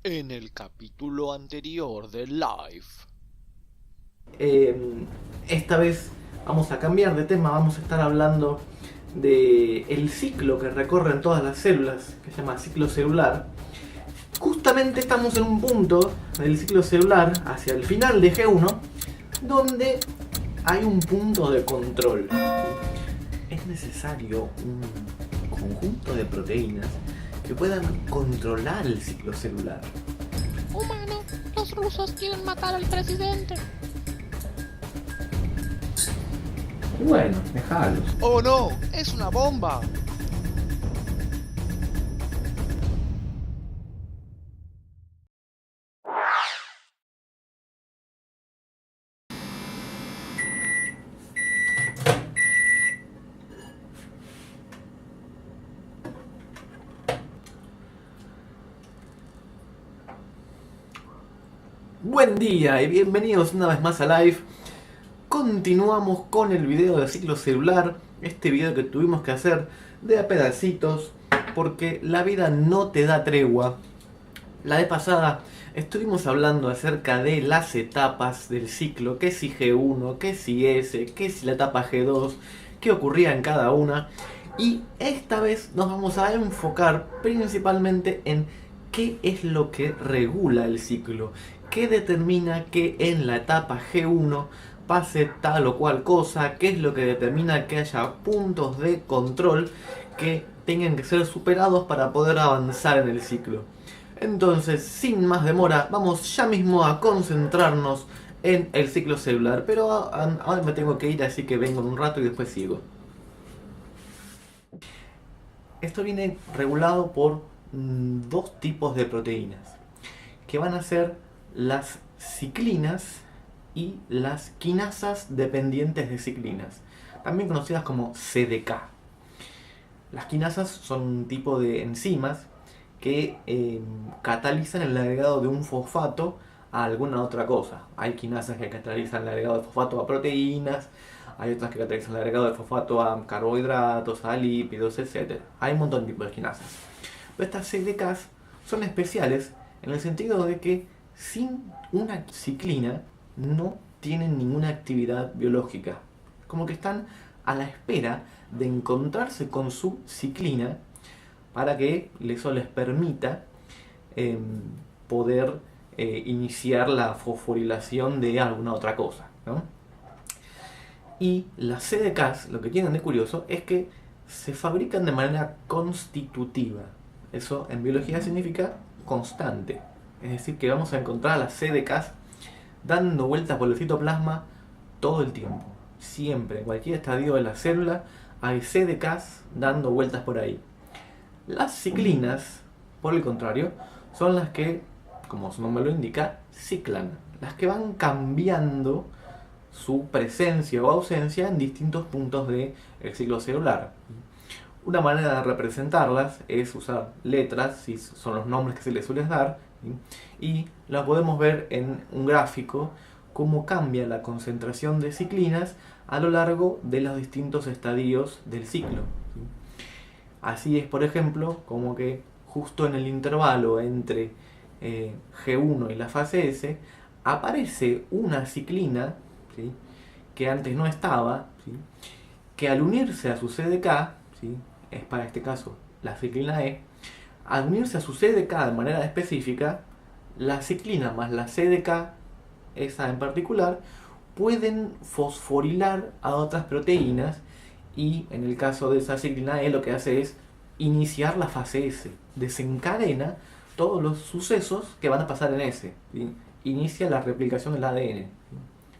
En el capítulo anterior de Live. Esta vez vamos a cambiar de tema, vamos a estar hablando del ciclo que recorren todas las células, que se llama ciclo celular. Justamente estamos en un punto del ciclo celular, hacia el final de G1, donde hay un punto de control. Es necesario un conjunto de proteínas que puedan controlar el ciclo celular. Humano, los rusos quieren matar al presidente. Bueno, dejalos. ¡Oh no! ¡Es una bomba! Buen día y bienvenidos una vez más a Live. Continuamos con el video del ciclo celular, este video que tuvimos que hacer de a pedacitos porque la vida no te da tregua. La vez pasada estuvimos hablando acerca de las etapas del ciclo, que si G1, que si S, que si la etapa G2, qué ocurría en cada una. Y esta vez nos vamos a enfocar principalmente en qué es lo que regula el ciclo, qué determina que en la etapa G1 pase tal o cual cosa, qué es lo que determina que haya puntos de control que tengan que ser superados para poder avanzar en el ciclo. Entonces, sin más demora, vamos ya mismo a concentrarnos en el ciclo celular. Pero ahora me tengo que ir, así que vengo en un rato y después sigo. Esto viene regulado por dos tipos de proteínas, que van a ser las ciclinas y las quinasas dependientes de ciclinas, también conocidas como CDK. Las quinasas son un tipo de enzimas que catalizan el agregado de un fosfato a alguna otra cosa. Hay quinasas que catalizan el agregado de fosfato a proteínas, hay otras que catalizan el agregado de fosfato a carbohidratos, a lípidos, etc. Hay un montón de tipos de quinasas. Pero estas CDKs son especiales en el sentido de que sin una ciclina no tienen ninguna actividad biológica. Como que están a la espera de encontrarse con su ciclina para que eso les permita poder iniciar la fosforilación de alguna otra cosa, ¿no? Y las CDKs, lo que tienen de curioso es que se fabrican de manera constitutiva. Eso en biología significa constante. Es decir, que vamos a encontrar a las CDKs dando vueltas por el citoplasma todo el tiempo. Siempre, en cualquier estadio de la célula, hay CDKs dando vueltas por ahí. Las ciclinas, por el contrario, son las que, como su nombre lo indica, ciclan. Las que van cambiando su presencia o ausencia en distintos puntos del ciclo celular. Una manera de representarlas es usar letras, si son los nombres que se les suele dar, ¿sí? Y la podemos ver en un gráfico, cómo cambia la concentración de ciclinas a lo largo de los distintos estadios del ciclo, ¿sí? Así es, por ejemplo, como que justo en el intervalo entre G1 y la fase S aparece una ciclina, ¿sí?, que antes no estaba, ¿sí?, que al unirse a su CDK, ¿sí?, es para este caso la ciclina E, al unirse a su CDK de manera específica, la ciclina más la CDK, esa en particular, pueden fosforilar a otras proteínas y en el caso de esa ciclina E lo que hace es iniciar la fase S, desencadena todos los sucesos que van a pasar en S, ¿sí? Inicia la replicación del ADN, ¿sí?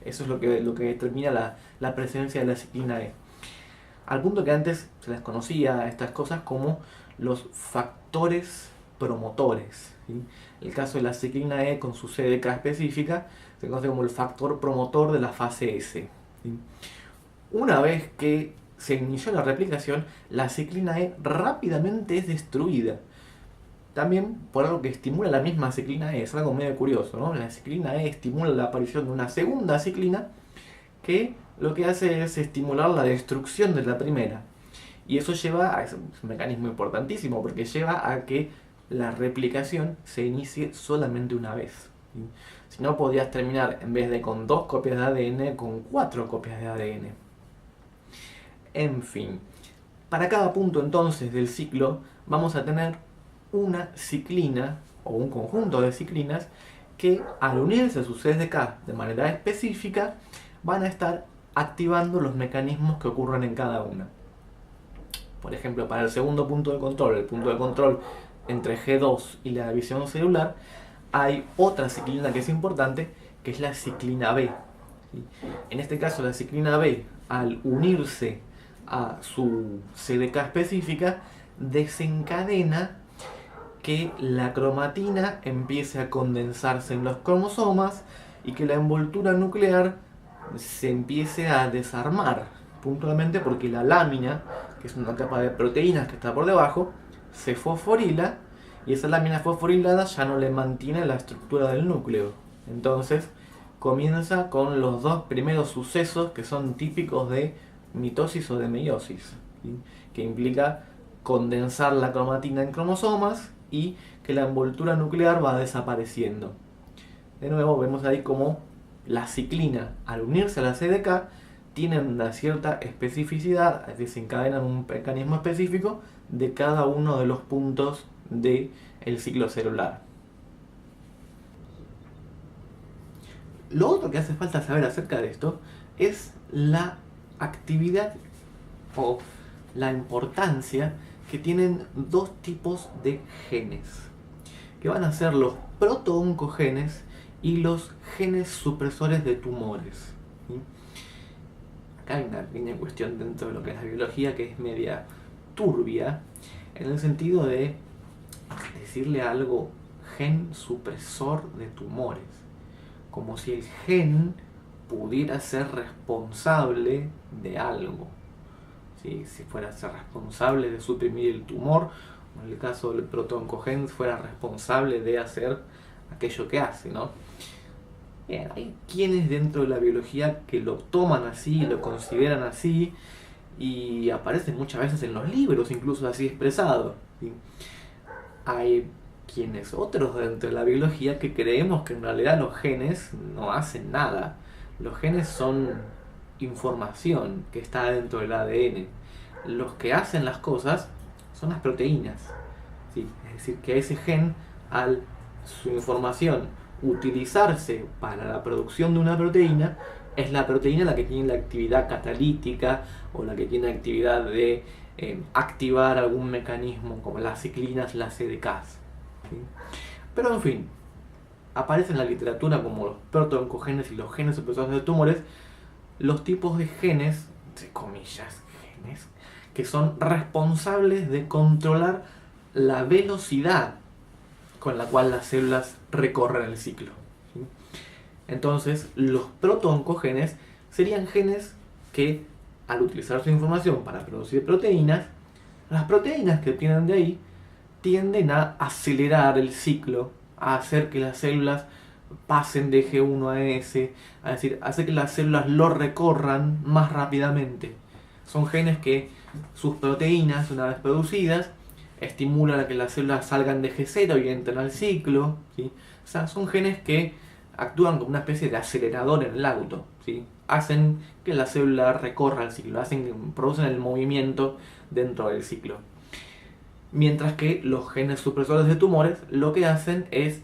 Eso es lo que determina la presencia de la ciclina E. Al punto que antes se les conocía a estas cosas como los factores promotores, ¿sí? El caso de la ciclina E con su CDK específica se conoce como el factor promotor de la fase S, ¿sí? Una vez que se inició la replicación, la ciclina E rápidamente es destruida. También por algo que estimula la misma ciclina E, es algo medio curioso, ¿no? La ciclina E estimula la aparición de una segunda ciclina que lo que hace es estimular la destrucción de la primera. Y eso lleva a, es un mecanismo importantísimo porque lleva a que la replicación se inicie solamente una vez. ¿Sí? Si no, podrías terminar, en vez de con 2 copias de ADN, con 4 copias de ADN. En fin, para cada punto entonces del ciclo vamos a tener una ciclina o un conjunto de ciclinas que al unirse a sus CDK de manera específica van a estar activando los mecanismos que ocurren en cada una. Por ejemplo, para el segundo punto de control, el punto de control entre G2 y la división celular, hay otra ciclina que es importante, que es la ciclina B. ¿Sí? En este caso, la ciclina B, al unirse a su CDK específica, desencadena que la cromatina empiece a condensarse en los cromosomas y que la envoltura nuclear se empiece a desarmar, puntualmente porque la lámina, que es una capa de proteínas que está por debajo, se fosforila y esa lámina fosforilada ya no le mantiene la estructura del núcleo. Entonces comienza con los dos primeros sucesos que son típicos de mitosis o de meiosis, ¿sí? Que implica condensar la cromatina en cromosomas y que la envoltura nuclear va desapareciendo. De nuevo vemos ahí como la ciclina, al unirse a la CDK, tienen una cierta especificidad, desencadenan un mecanismo específico de cada uno de los puntos del ciclo celular. Lo otro que hace falta saber acerca de esto es la actividad o la importancia que tienen dos tipos de genes, que van a ser los protooncogenes y los genes supresores de tumores. ¿Sí? Acá hay una pequeña cuestión dentro de lo que es la biología que es media turbia, en el sentido de decirle a algo gen supresor de tumores, como si el gen pudiera ser responsable de algo. ¿Sí? Si fuera a ser responsable de suprimir el tumor, o en el caso del protooncogen fuera responsable de hacer aquello que hace, ¿no? Bien, hay quienes dentro de la biología que lo toman así, lo consideran así, y aparecen muchas veces en los libros, incluso así expresado. ¿Sí? Hay quienes otros dentro de la biología que creemos que en realidad los genes no hacen nada. Los genes son información que está dentro del ADN. Los que hacen las cosas son las proteínas. ¿Sí? Es decir, que ese gen, al su información utilizarse para la producción de una proteína, es la proteína la que tiene la actividad catalítica o la que tiene la actividad de activar algún mecanismo como las ciclinas, las CDKs. ¿Sí? Pero en fin, aparece en la literatura como los protooncogenes y los genes supresores de tumores los tipos de genes, entre comillas, genes, que son responsables de controlar la velocidad con la cual las células recorren el ciclo. ¿Sí? Entonces, los protooncogenes serían genes que, al utilizar su información para producir proteínas, las proteínas que obtienen de ahí tienden a acelerar el ciclo, a hacer que las células pasen de G1 a S, es decir, hace que las células lo recorran más rápidamente. Son genes que sus proteínas, una vez producidas, estimulan a que las células salgan de G0 y entren al ciclo. ¿Sí? O sea, son genes que actúan como una especie de acelerador en el auto. ¿Sí? Hacen que la célula recorra el ciclo, producen el movimiento dentro del ciclo. Mientras que los genes supresores de tumores lo que hacen es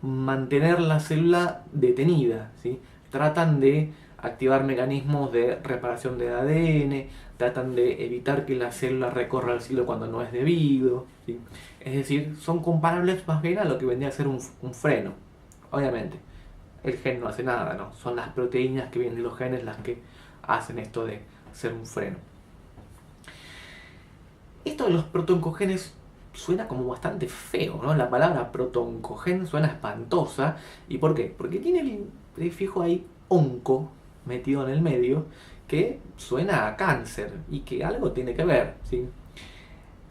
mantener la célula detenida. ¿Sí? Tratan de activar mecanismos de reparación de ADN, tratan de evitar que la célula recorra el ciclo cuando no es debido. ¿Sí? Es decir, son comparables más bien a lo que vendría a ser un freno. Obviamente, el gen no hace nada, ¿no? Son las proteínas que vienen de los genes las que hacen esto de ser un freno. Esto de los protooncogenes suena como bastante feo, ¿no? La palabra protooncogen suena espantosa. ¿Y por qué? Porque tiene el fijo ahí onco metido en el medio, que suena a cáncer y que algo tiene que ver, ¿sí?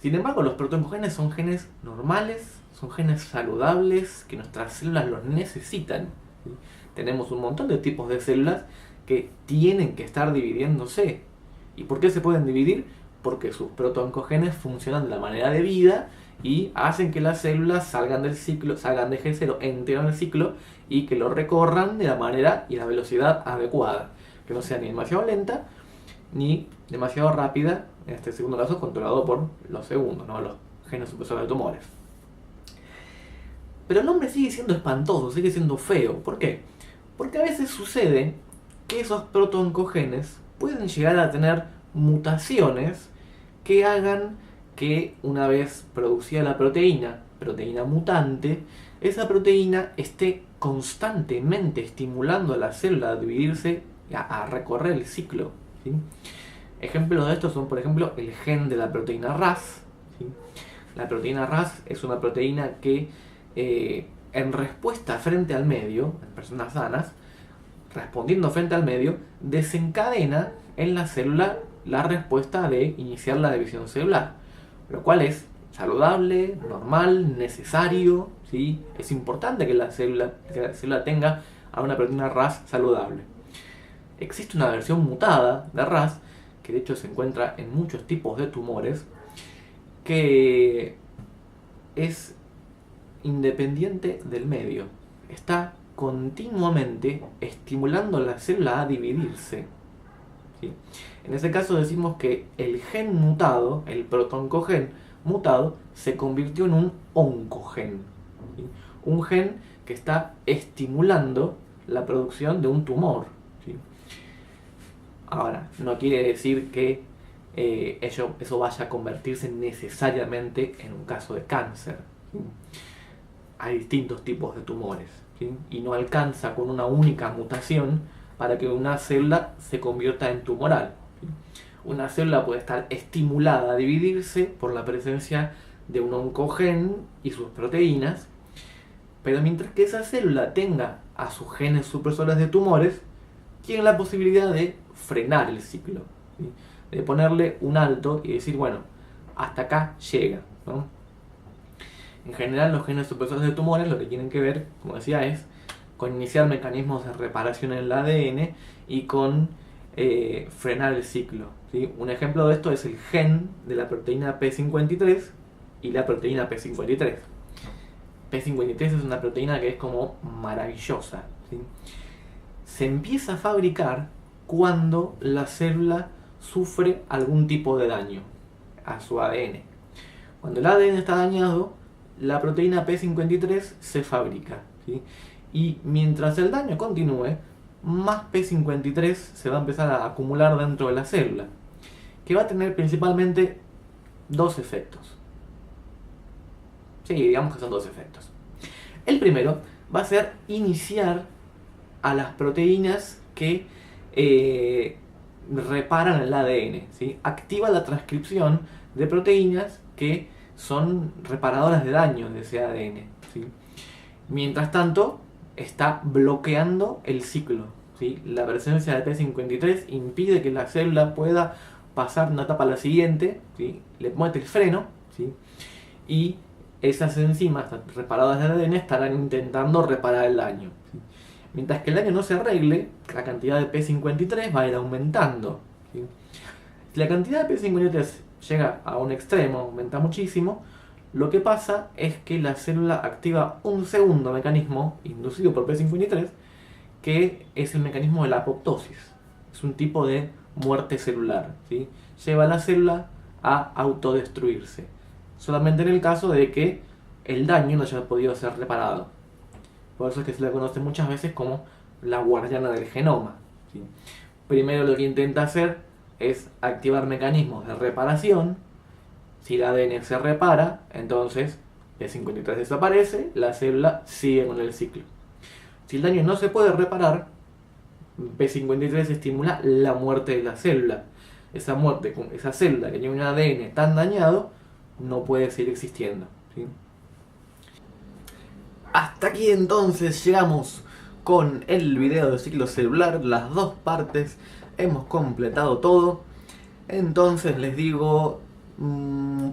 Sin embargo, los protooncogenes son genes normales, son genes saludables, que nuestras células los necesitan. ¿Sí? Tenemos un montón de tipos de células que tienen que estar dividiéndose. ¿Y por qué se pueden dividir? Porque sus protooncogenes funcionan de la manera debida y hacen que las células salgan del ciclo, salgan de G0, entren al ciclo y que lo recorran de la manera y la velocidad adecuada, que no sea ni demasiado lenta ni demasiado rápida, en este segundo caso controlado por los segundos, ¿no? Los genes supresores de tumores. Pero el nombre sigue siendo espantoso, sigue siendo feo. ¿Por qué? Porque a veces sucede que esos protooncogenes pueden llegar a tener mutaciones que hagan que una vez producida la proteína mutante, esa proteína esté constantemente estimulando a la célula a dividirse, a recorrer el ciclo, ¿sí? Ejemplos de esto son, por ejemplo, el gen de la proteína Ras, ¿sí? La proteína Ras es una proteína que en respuesta frente al medio, en personas sanas, respondiendo frente al medio, desencadena en la célula la respuesta de iniciar la división celular, lo cual es saludable, normal, necesario, ¿sí? Es importante que la célula tenga a una proteína Ras saludable. Existe una versión mutada de Ras, que de hecho se encuentra en muchos tipos de tumores, que es independiente del medio. Está continuamente estimulando a la célula a dividirse, ¿sí? En ese caso decimos que el gen mutado, el protooncogen mutado, se convirtió en un oncogen, ¿sí? Un gen que está estimulando la producción de un tumor, ¿sí? Ahora, no quiere decir que eso vaya a convertirse necesariamente en un caso de cáncer, ¿sí? Hay distintos tipos de tumores, ¿sí? Y no alcanza con una única mutación para que una célula se convierta en tumoral, ¿sí? Una célula puede estar estimulada a dividirse por la presencia de un oncogen y sus proteínas, pero mientras que esa célula tenga a sus genes supresores de tumores, tiene la posibilidad de frenar el ciclo, ¿sí? De ponerle un alto y decir, bueno, hasta acá llega, ¿no? En general, los genes supresores de tumores lo que tienen que ver, como decía, es con iniciar mecanismos de reparación en el ADN y con frenar el ciclo, ¿sí? Un ejemplo de esto es el gen de la proteína P53 y la proteína P53. P53 es una proteína que es como maravillosa, ¿sí? Se empieza a fabricar cuando la célula sufre algún tipo de daño a su ADN. Cuando el ADN está dañado, la proteína P53 se fabrica, ¿sí? Y mientras el daño continúe, más P53 se va a empezar a acumular dentro de la célula, que va a tener principalmente dos efectos. Sí, digamos que son dos efectos. El primero va a ser iniciar a las proteínas que reparan el ADN, ¿sí? Activa la transcripción de proteínas que son reparadoras de daño de ese ADN, ¿sí? Mientras tanto, está bloqueando el ciclo, ¿sí? La presencia de P53 impide que la célula pueda pasar de una etapa a la siguiente, ¿sí? Le mete el freno, ¿sí? Y esas enzimas reparadoras de ADN estarán intentando reparar el daño, ¿sí? Mientras que el daño no se arregle, la cantidad de P53 va a ir aumentando, ¿sí? Si la cantidad de P53 llega a un extremo, aumenta muchísimo, lo que pasa es que la célula activa un segundo mecanismo inducido por P53, que es el mecanismo de la apoptosis. Es un tipo de muerte celular, ¿sí? Lleva a la célula a autodestruirse, solamente en el caso de que el daño no haya podido ser reparado. Por eso es que se la conoce muchas veces como la guardiana del genoma, ¿sí? Primero lo que intenta hacer es activar mecanismos de reparación. Si el ADN se repara, entonces P53 desaparece, la célula sigue con el ciclo. Si el daño no se puede reparar, P53 estimula la muerte de la célula. Esa muerte, esa célula que tiene un ADN tan dañado, no puede seguir existiendo, ¿sí? Hasta aquí entonces llegamos con el video de ciclo celular, las dos partes, hemos completado todo. Entonces les digo,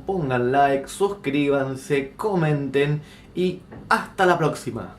pongan like, suscríbanse, comenten y hasta la próxima.